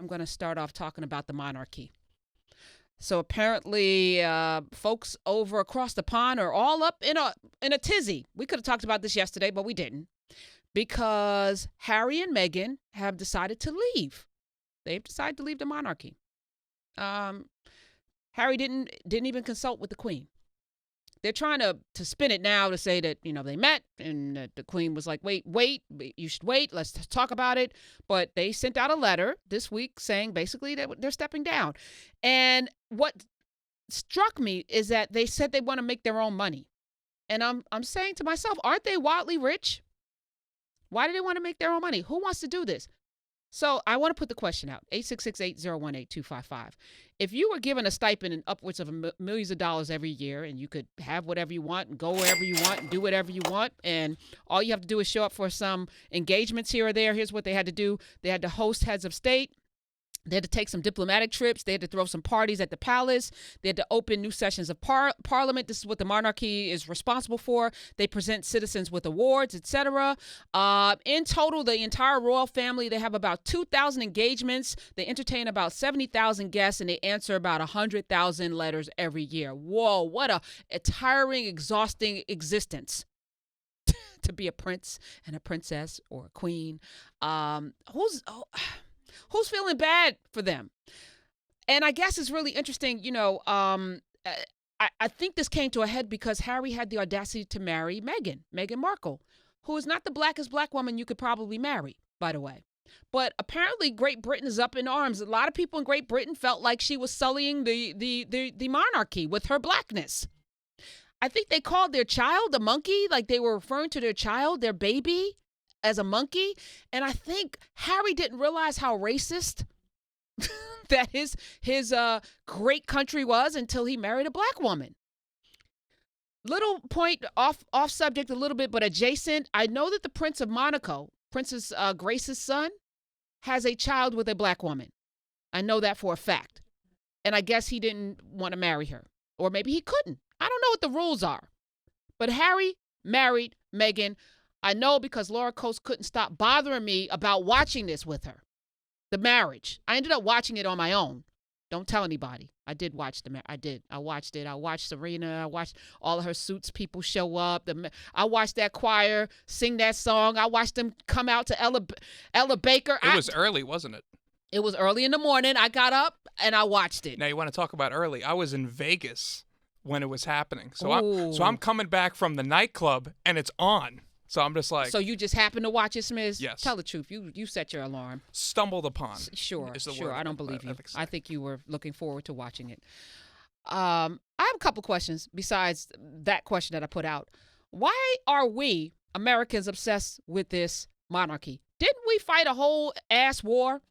I'm going to start off talking about the monarchy. So apparently, folks over across the pond are all up in a tizzy. We could have talked about this yesterday, but we didn't, because Harry and Meghan have decided to leave. They've decided to leave the monarchy. Harry didn't even consult with the Queen. They're trying to spin it now to say that, they met and the Queen was like, wait, you should wait. Let's talk about it. But they sent out a letter this week saying basically that they're stepping down. And what struck me is that they said they want to make their own money. And I'm saying to myself, aren't they wildly rich? Why do they want to make their own money? Who wants to do this? So I want to put the question out, 866-801-8255. If you were given a stipend in upwards of millions of dollars every year and you could have whatever you want and go wherever you want and do whatever you want, and all you have to do is show up for some engagements here or there, here's what they had to do. They had to host heads of state. They had to take some diplomatic trips. They had to throw some parties at the palace. They had to open new sessions of parliament. This is what the monarchy is responsible for. They present citizens with awards, etc. In total, the entire royal family, they have about 2,000 engagements. They entertain about 70,000 guests, and they answer about 100,000 letters every year. Whoa, what a tiring, exhausting existence. To be a prince and a princess or a queen. Who's feeling bad for them? And I guess it's really interesting, I think this came to a head because Harry had the audacity to marry Meghan Markle, who is not the blackest black woman you could probably marry, by the way. But apparently Great Britain is up in arms. A lot of people in Great Britain felt like she was sullying the monarchy with her blackness. I think they called their child a monkey, like they were referring to their child, their baby, as a monkey. And I think Harry didn't realize how racist that his great country was until he married a black woman. Little point off subject a little bit, but adjacent. I know that the Prince of Monaco, Princess Grace's son, has a child with a black woman. I know that for a fact. And I guess he didn't want to marry her. Or maybe he couldn't. I don't know what the rules are. But Harry married Meghan. I know because Laura Coates couldn't stop bothering me about watching this with her. The marriage. I ended up watching it on my own. Don't tell anybody. I did watch I did. I watched it. I watched Serena. I watched all of her Suits people show up. I watched that choir sing that song. I watched them come out to Ella Baker. It was early, wasn't it? It was early in the morning. I got up and I watched it. Now you want to talk about early. I was in Vegas when it was happening. So I'm coming back from the nightclub and it's on. So I'm just like... So you just happened to watch it, Smiz? Yes. Tell the truth. You set your alarm. Stumbled upon. Sure. I don't believe you. I think you were looking forward to watching it. I have a couple questions besides that question that I put out. Why are we, Americans, obsessed with this monarchy? Didn't we fight a whole ass war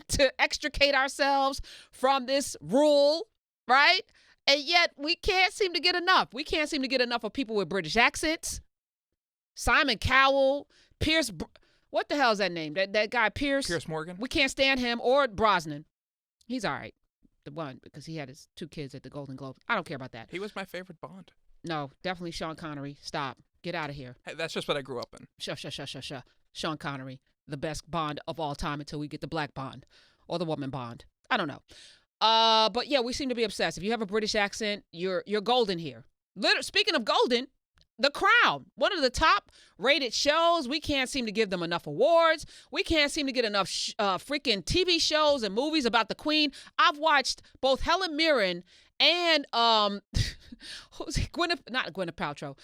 to extricate ourselves from this rule, right? And yet we can't seem to get enough. We can't seem to get enough of people with British accents. Simon Cowell, Pierce, what the hell is that name? That guy, Pierce Morgan? We can't stand him, or Brosnan. He's all right. The one, because he had his 2 kids at the Golden Globes. I don't care about that. He was my favorite Bond. No, definitely Sean Connery. Stop. Get out of here. Hey, that's just what I grew up in. Shush. Sean Connery, the best Bond of all time until we get the black Bond or the woman Bond. I don't know. But yeah, we seem to be obsessed. If you have a British accent, you're golden here. Speaking of golden, The Crown, one of the top rated shows. We can't seem to give them enough awards. We can't seem to get enough freaking TV shows and movies about the Queen. I've watched both Helen Mirren and who's it? Not Gwyneth Paltrow.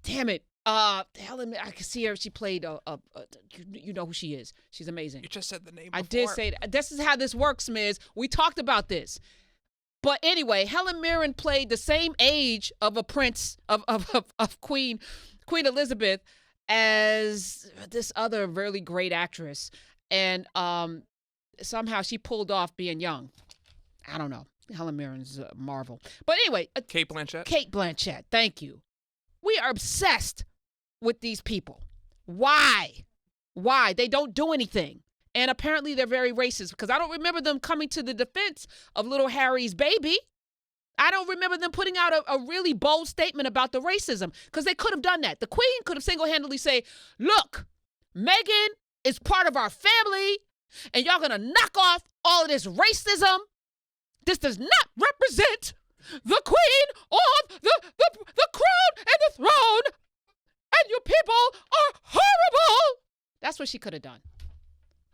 Damn it. Helen, I can see her. She played you know who she is. She's amazing. You just said the name before. I did say that. This is how this works, Miz. We talked about this. But anyway, Helen Mirren played the same age of a prince of Queen Elizabeth as this other really great actress, and somehow she pulled off being young. I don't know. Helen Mirren's a marvel. But anyway, Cate Blanchett. Cate Blanchett. Thank you. We are obsessed with these people. Why? They don't do anything. And apparently they're very racist because I don't remember them coming to the defense of little Harry's baby. I don't remember them putting out a really bold statement about the racism because they could have done that. The Queen could have single-handedly say, look, Meghan is part of our family. and y'all gonna knock off all of this racism. This does not represent the queen of the crown and the throne, and you people are horrible. That's what she could have done.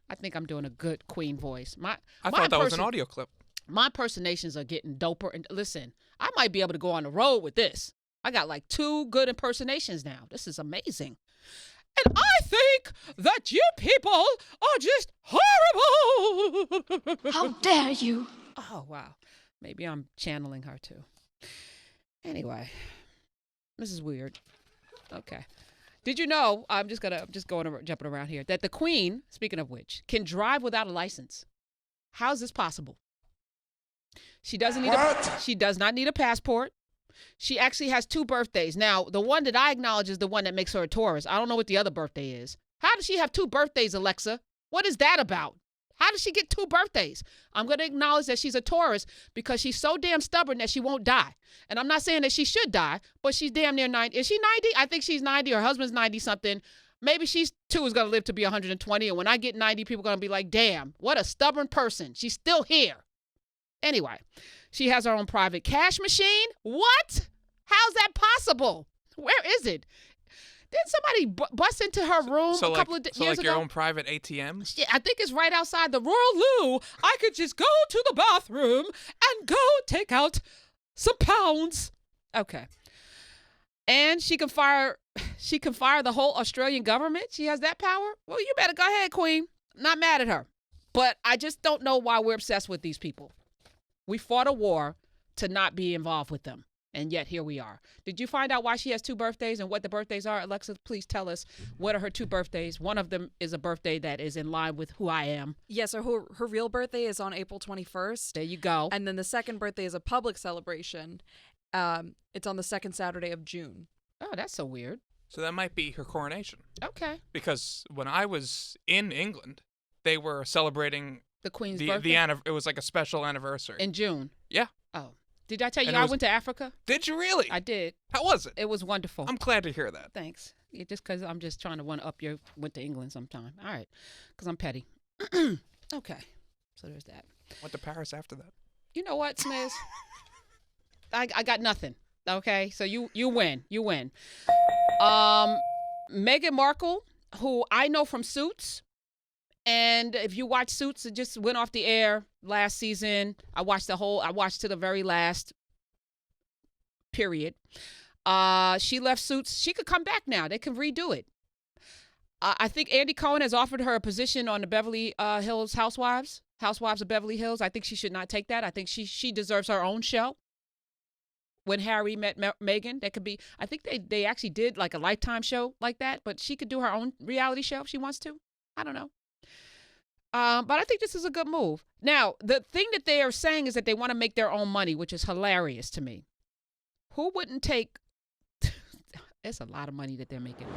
I think I'm doing a good queen voice. I thought that was an audio clip. My impersonations are getting doper. And listen, I might be able to go on the road with this. I got like 2 good impersonations now. This is amazing. And I think that you people are just horrible. How dare you? Oh, wow. Maybe I'm channeling her too. Anyway, this is weird. Okay. Did you know, jumping around here, that the queen, speaking of which, can drive without a license? How is this possible? She does not need a passport. She actually has 2 birthdays. Now, the one that I acknowledge is the one that makes her a tourist. I don't know what the other birthday is. How does she have 2 birthdays, Alexa? What is that about? How does she get 2 birthdays? I'm going to acknowledge that she's a tourist because she's so damn stubborn that she won't die. And I'm not saying that she should die, but she's damn near 90. Is she 90? I think she's 90. Her husband's 90-something. Maybe she's too is going to live to be 120. And when I get 90, people are going to be like, damn, what a stubborn person. She's still here. Anyway, she has her own private cash machine. What? How's that possible? Where is it? Didn't somebody bust into her room a couple of years ago? So like your own private ATM? Yeah, I think it's right outside the Royal Loo. I could just go to the bathroom and go take out some pounds. Okay. And she can fire the whole Australian government. She has that power. Well, you better go ahead, Queen. Not mad at her. But I just don't know why we're obsessed with these people. We fought a war to not be involved with them. And yet here we are. Did you find out why she has 2 birthdays and what the birthdays are? Alexa, please tell us what are her 2 birthdays. One of them is a birthday that is in line with who I am. Yeah, so her real birthday is on April 21st. There you go. And then the second birthday is a public celebration. It's on the second Saturday of June. Oh, that's so weird. So that might be her coronation. Okay. Because when I was in England, they were celebrating the Queen's birthday. It was like a special anniversary in June. Yeah. Oh. Did I tell you I went to Africa? Did you really? I did. How was it? It was wonderful. I'm glad to hear that. Thanks. Just because I'm just trying to one-up your went to England sometime. All right. Because I'm petty. Okay. So there's that. Went to Paris after that. You know what, Smiz? I got nothing. Okay? So you win. You win. Meghan Markle, who I know from Suits. And if you watch Suits, it just went off the air last season. I watched to the very last period. She left Suits. She could come back now. They can redo it. I think Andy Cohen has offered her a position on the Beverly Hills Housewives of Beverly Hills. I think she should not take that. I think she deserves her own show. When Harry met Meghan, that could be, I think they actually did like a Lifetime show like that, but she could do her own reality show if she wants to. I don't know. But I think this is a good move. Now, the thing that they are saying is that they want to make their own money, which is hilarious to me. Who wouldn't take... It's a lot of money that they're making.